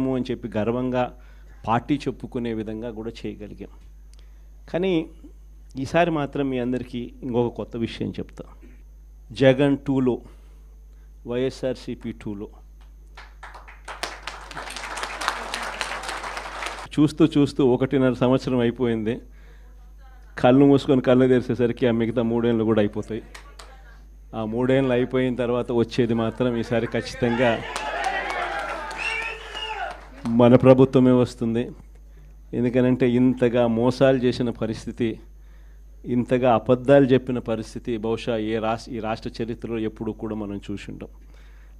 చేశాము అని చెప్పి గర్వంగా పార్టీ చెప్పుకునే విధంగా కూడా చేయగలిగాం. కానీ ఈసారి మాత్రం మీ అందరికీ ఇంకొక కొత్త విషయం చెప్తా. జగన్ 2లో, వైఎస్ఆర్సీపీ 2లో చూస్తూ 1.5 సంవత్సరం అయిపోయింది. కళ్ళు మూసుకొని కళ్ళు తెరిచేసరికి ఆ మిగతా 3 ఏళ్ళు కూడా అయిపోతాయి. ఆ 3 ఏళ్ళు అయిపోయిన తర్వాత వచ్చేది మాత్రం ఈసారి ఖచ్చితంగా మన ప్రభుత్వమే వస్తుంది. ఎందుకనంటే ఇంతగా మోసాలు చేసిన పరిస్థితి, ఇంతగా అబద్ధాలు చెప్పిన పరిస్థితి బహుశా ఈ రాష్ట్ర చరిత్రలో ఎప్పుడు కూడా మనం చూసి ఉంటాం.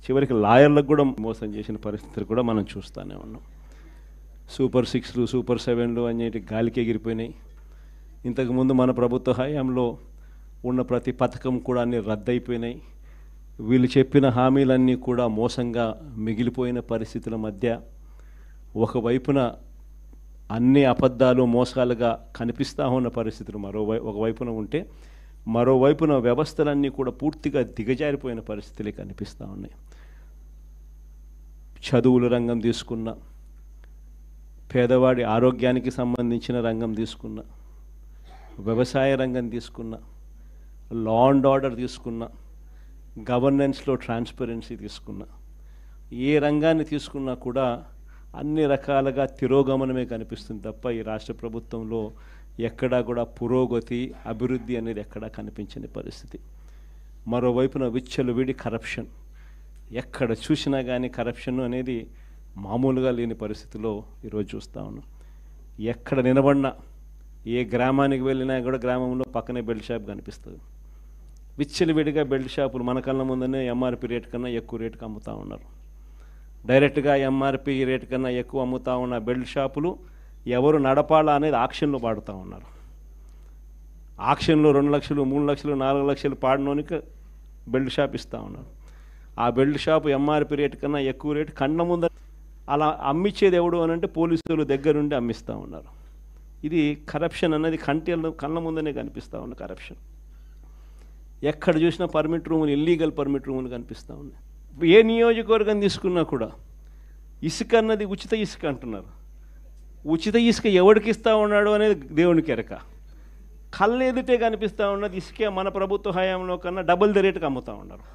చివరికి లాయర్లకు కూడా మోసం చేసిన పరిస్థితులు కూడా మనం చూస్తూనే ఉన్నాం. సూపర్ 6లు, సూపర్ 7లు అనేటి గాలికి ఎగిరిపోయినాయి. ఇంతకుముందు మన ప్రభుత్వ హయాంలో ఉన్న ప్రతి పథకం కూడా అన్నీ రద్దయిపోయినాయి. వీళ్ళు చెప్పిన హామీలన్నీ కూడా మోసంగా మిగిలిపోయిన పరిస్థితుల మధ్య ఒకవైపున అన్ని అబద్ధాలు మోసాలుగా కనిపిస్తూ ఉన్న పరిస్థితులు ఒకవైపున ఉంటే, మరోవైపున వ్యవస్థలన్నీ కూడా పూర్తిగా దిగజారిపోయిన పరిస్థితులే కనిపిస్తూ ఉన్నాయి. చదువుల రంగం తీసుకున్న, పేదవాడి ఆరోగ్యానికి సంబంధించిన రంగం తీసుకున్న, వ్యవసాయ రంగం తీసుకున్న, లా అండ్ ఆర్డర్ తీసుకున్న, గవర్నెన్స్లో ట్రాన్స్పరెన్సీ తీసుకున్న, ఏ రంగాన్ని తీసుకున్నా కూడా అన్ని రకాలుగా తిరోగమనమే కనిపిస్తుంది తప్ప ఈ రాష్ట్ర ప్రభుత్వంలో ఎక్కడా కూడా పురోగతి, అభివృద్ధి అనేది ఎక్కడా కనిపించని పరిస్థితి. మరోవైపున విచ్చలవిడి కరప్షన్, ఎక్కడ చూసినా కానీ కరప్షన్ అనేది మామూలుగా లేని పరిస్థితిలో ఈరోజు చూస్తూ ఉన్నాం. ఎక్కడ నిలబడినా, ఏ గ్రామానికి వెళ్ళినా కూడా గ్రామంలో పక్కనే బెల్ట్ షాప్ కనిపిస్తుంది. విచ్చలవిడిగా బెల్ట్ షాపులు మన కళ్ళ ముందనే ఎంఆర్పి రేట్ కన్నా ఎక్కువ రేటుకి అమ్ముతూ ఉన్నారు. డైరెక్ట్గా ఎంఆర్పి రేట్ కన్నా ఎక్కువ అమ్ముతూ ఉన్న బెల్ట్ షాపులు ఎవరు నడపాలా అనేది ఆక్షన్లో పాడుతూ ఉన్నారు. ఆక్షన్లో 2 లక్షలు, 3 లక్షలు, 4 లక్షలు పాడినోనికి బెల్ట్ షాప్ ఇస్తూ ఉన్నారు. ఆ బెల్ట్ షాపు ఎంఆర్పి రేట్ కన్నా ఎక్కువ రేటు కళ్ళ ముందర అలా అమ్మిచ్చేది ఎవడు అని అంటే పోలీసులు దగ్గరుండి అమ్మిస్తూ ఉన్నారు. ఇది కరప్షన్ అన్నది కళ్ళ ముందనే కనిపిస్తూ ఉన్న కరప్షన్. ఎక్కడ చూసినా పర్మిట్ రూములు, ఇల్లీగల్ పర్మిట్ రూములు కనిపిస్తూ ఉన్నాయి. ఏ నియోజకవర్గం తీసుకున్నా కూడా ఇసుక అన్నది ఉచిత ఇసుక అంటున్నారు. ఉచిత ఇసుక ఎవరికి ఇస్తూ ఉన్నాడు అనేది దేవునికి ఎరక. కళ్ళు ఎదుటే కనిపిస్తూ ఉన్నది ఇసుకే మన ప్రభుత్వ హయాంలో కన్నా డబుల్ ద రేటుకి అమ్ముతూ ఉన్నారు.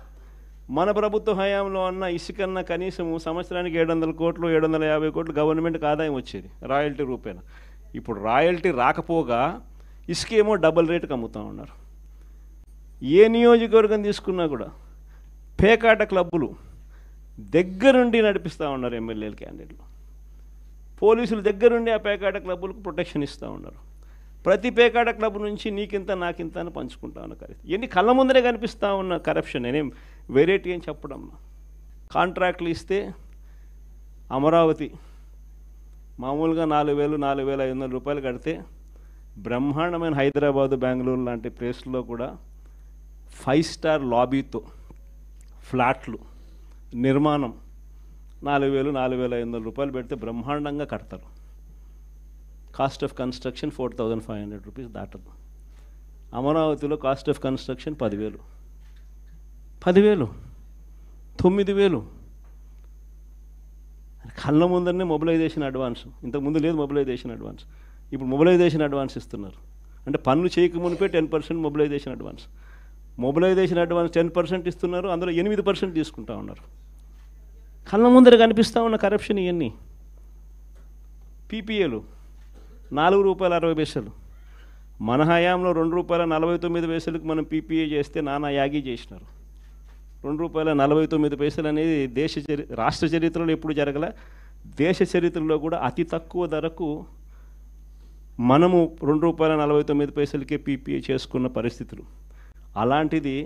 మన ప్రభుత్వ హయాంలో అన్న ఇసుకన్నా కనీసము సంవత్సరానికి 700 కోట్లు, 750 కోట్లు గవర్నమెంట్కి ఆదాయం వచ్చేది రాయల్టీ రూపేణా. ఇప్పుడు రాయల్టీ రాకపోగా ఇసుకేమో డబుల్ రేటుకి అమ్ముతూ ఉన్నారు. ఏ నియోజకవర్గం తీసుకున్నా కూడా పేకాట క్లబ్బులు దగ్గరుండి నడిపిస్తూ ఉన్నారు ఎమ్మెల్యేల క్యాండిడేట్లు. పోలీసులు దగ్గరుండి ఆ పేకాట క్లబ్బులకు ప్రొటెక్షన్ ఇస్తూ ఉన్నారు. ప్రతి పేకాట క్లబ్ నుంచి నీకింత నాకింత అని పంచుకుంటా ఉన్న కరెక్ట్. ఎన్ని కళ్ళ ముందరే కనిపిస్తూ ఉన్న కరప్షన్. నేనేం వెరైటీ అని చెప్పడం. కాంట్రాక్ట్లు ఇస్తే అమరావతి మామూలుగా 4,000, 4,500 రూపాయలు కడితే బ్రహ్మాండమైన హైదరాబాదు, బెంగళూరు లాంటి ప్లేస్లో కూడా 5 స్టార్ లాబీతో ఫ్లాట్లు నిర్మాణం 4,000, 4,500 రూపాయలు పెడితే బ్రహ్మాండంగా కడతారు. కాస్ట్ ఆఫ్ కన్స్ట్రక్షన్ 4,500 రూపీస్ దాటదు. అమరావతిలో కాస్ట్ ఆఫ్ కన్స్ట్రక్షన్ 10,000, 9,000. కళ్ళ ముందరనే మొబిలైజేషన్ అడ్వాన్స్. ఇంతకుముందు లేదు మొబిలైజేషన్ అడ్వాన్స్, ఇప్పుడు మొబిలైజేషన్ అడ్వాన్స్ ఇస్తున్నారు. అంటే పనులు చేయకమునిపే 10% మొబిలైజేషన్ అడ్వాన్స్. మొబిలైజేషన్ అడ్వాన్స్ 10% ఇస్తున్నారు, అందులో 8% తీసుకుంటా ఉన్నారు. కళ్ళ ముందర కనిపిస్తూ ఉన్న కరప్షన్ ఇవన్నీ. పీపీఏలు ₹4.60. మన హయాంలో ₹2.49 మనం పీపీఏ చేస్తే నానా యాగి చేసినారు. ₹2.49 అనేది రాష్ట్ర చరిత్రలో ఎప్పుడు జరగల. దేశ చరిత్రలో కూడా అతి తక్కువ ధరకు మనము ₹2.49కే పీపీఏ చేసుకున్న పరిస్థితులు. అలాంటిది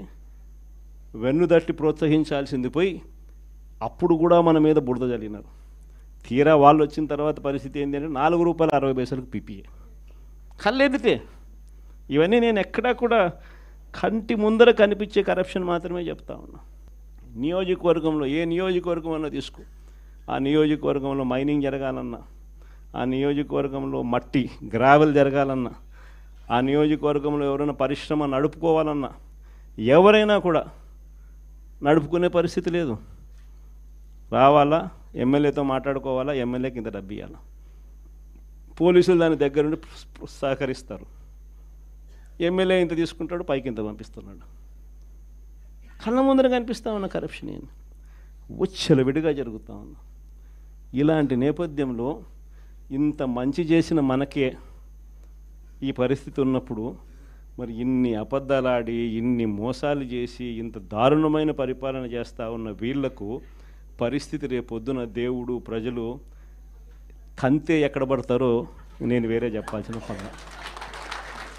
వెన్నుదట్టి ప్రోత్సహించాల్సింది పోయి అప్పుడు కూడా మన మీద బురద జల్లినారు. తీరా వాళ్ళు వచ్చిన తర్వాత పరిస్థితి ఏంటి అంటే ₹4.60 పీపీఏ కళ్ళెదితే. ఇవన్నీ నేను ఎక్కడా కూడా కంటి ముందర కనిపించే కరప్షన్ మాత్రమే చెప్తా ఉన్నా. నియోజకవర్గంలో ఏ నియోజకవర్గం అన్నా తీసుకో, ఆ నియోజకవర్గంలో మైనింగ్ జరగాలన్నా, ఆ నియోజకవర్గంలో మట్టి గ్రావెల్ జరగాలన్నా, ఆ నియోజకవర్గంలో ఎవరైనా పరిశ్రమ నడుపుకోవాలన్నా ఎవరైనా కూడా నడుపుకునే పరిస్థితి లేదు. రావాలా, ఎమ్మెల్యేతో మాట్లాడుకోవాలా, ఎమ్మెల్యేకి ఇంత డబ్బు ఇవ్వాలా. పోలీసులు దాని దగ్గర నుండి సహకరిస్తారు. ఎమ్మెల్యే ఇంత తీసుకుంటాడు, పైకి ఇంత పంపిస్తున్నాడు. కళ్ళ ముందర కనిపిస్తూ ఉన్న కరప్షన్ ఏంది, విడిగా జరుగుతూ ఉంది. ఇలాంటి నేపథ్యంలో ఇంత మంచి చేసిన మనకే ఈ పరిస్థితి ఉన్నప్పుడు మరి ఇన్ని అబద్ధాలాడి, ఇన్ని మోసాలు చేసి, ఇంత దారుణమైన పరిపాలన చేస్తూ ఉన్న వీళ్లకు పరిస్థితి రేపొద్దున దేవుడు, ప్రజలు తంతే ఎక్కడ పడతారో నేను వేరే చెప్పాల్సిన పని.